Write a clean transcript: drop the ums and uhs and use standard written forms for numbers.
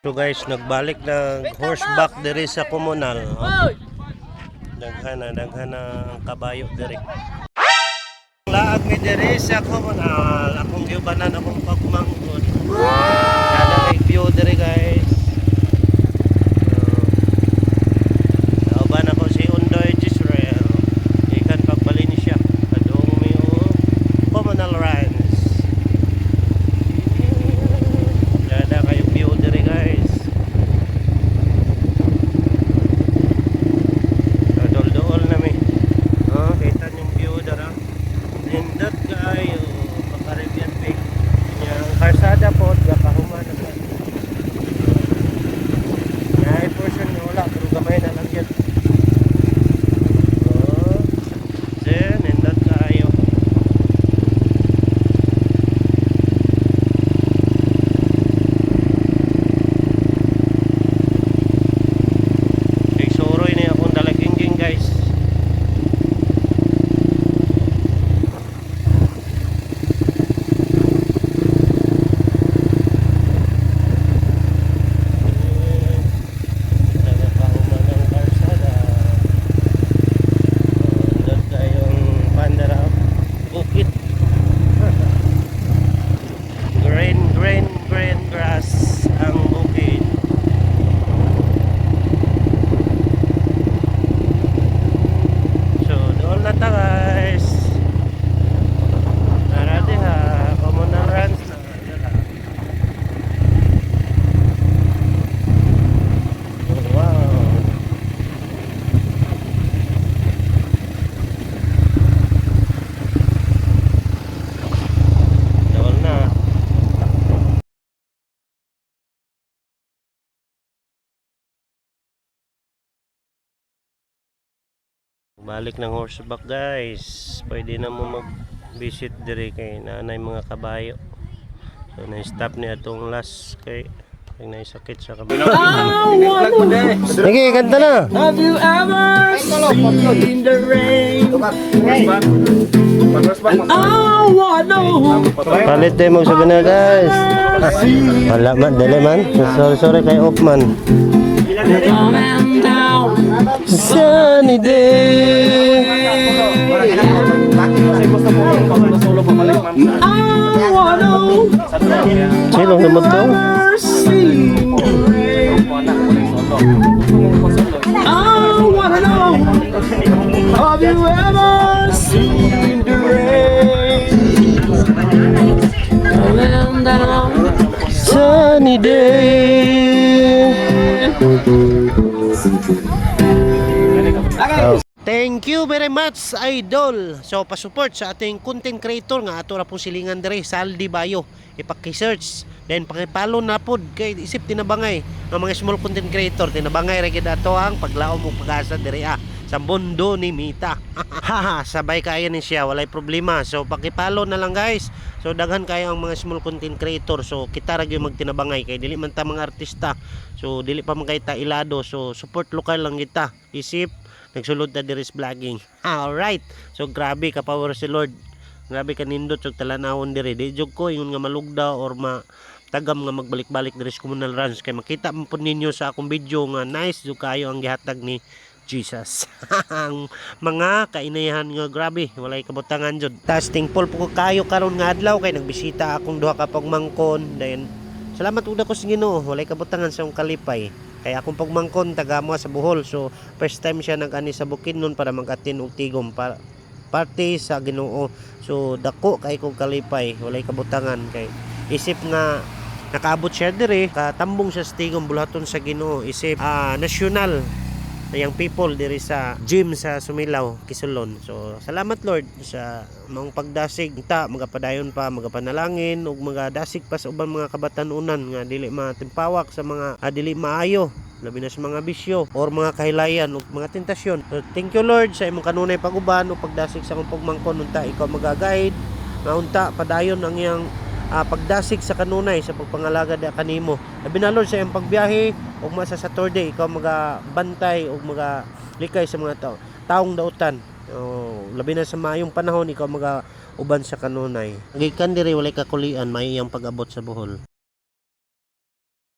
So guys, nagbalik ng horseback diri sa komunal. Oh. Daghana ang kabayo diri. Laag mi diri sa komunal. Akong giubanan akong pagmangkot. Kada may view diri guys. Nauban ako si Undoy Israel. Ikan pagbali ni siya. Adong mi komunal runs. Kada kayo view diri guys. Dol-dol na mi. Oh, kita yung view dara. Nindot kayo Caribbean Peak. Yang karsada po gakahuman na. Ay portion wala pero gamay na lang yan. Oh. Then nindot kayo. Soroy ni akong dalaging guys. Green grass ang bukid. So doon na ta guys. Narati ha, komunal runs na. Wow. Doon na. Balik ng horseback guys. Pwede na mo mag-visit dire kay nanay mga kabayo. So na-stop niya itong last kay naisakit sa kabayo. Sige, kanta na. Have you ever seen the rain? Palit tayo magsabi na guys. Wala man, dali man. Sorry kay Opman. Sunny day. Sinong naman to? Have you ever seen the rain? Sunny day. Thank you very much idol. So pa-support sa ating content creator nga ato ra pong silingan dire Saldi Bayo. Ipaki-search then paki-follow na pod kay isip tinabangay ng mga small content creator tinabangay ra gid ato ang paglaom ug pag-asa dire sa mundo ni Mita. Haha, sabay kayo ni siya, walay problema. So paki-follow na lang guys. So daghan kayo ang mga small content creator. So kita ra gyud magtinabangay kay dili man ta mga artista. So dili pa man kay ta ilado. So support lokal lang kita. Isip nagsulod ta diri sa vlogging. Alright. So grabe ka power si Lord. Grabe ka nindot og talanawon diri. Di jud ko ingon nga malugda or tagam nga magbalik-balik diri sa communal runs kay makita man pud ninyo sa akong video nga nice jud kayo ang gihatag ni Jesus. Ang mga kainayahan nga grabe, walay kabutangan jud. Tasting pol po kayo karon nga adlaw kay nagbisita akong duha ka pagmangkon. Then salamat uda ko sa Ginoo, walay kabutangan sa akong kalipay. Kay akong pagmangkon taga mo sa Bohol. So first time siya nag-ani sa Bukidnon para mag-attend og tigom para party sa Ginoo. So dako kay kong kalipay, walay kabutangan kay isip nga nakaabot siya dire, katambong siya sa tigom bulaton sa Ginoo. Isip nasyonal yung people diri sa gym sa Sumilaw, Kisulon. So salamat Lord sa maong pagdasig ta magapadayon pa magapanalangin ug magadasig pa sa ubang mga kabatanunan nga dili matimpawak sa mga dili maayo labi na sa mga bisyo or mga kahilayan ug mga tentasyon. So thank you Lord sa imong kanunay pag-uban ug pagdasig sa akong pagmangkon unta ikaw maga-guide nga unta padayon ang iyang pagdasig sa kanunay sa pagpangalagad kanimo. Labi na Lord sa iyong pagbiyahe ug sa Saturday ikaw magabantay ug magalikay sa mga taong dautan. Labi na sa maayong panahon ikaw maga uban sa kanunay. Gikan diri walay kakulian may iyang pag-abot sa Bohol.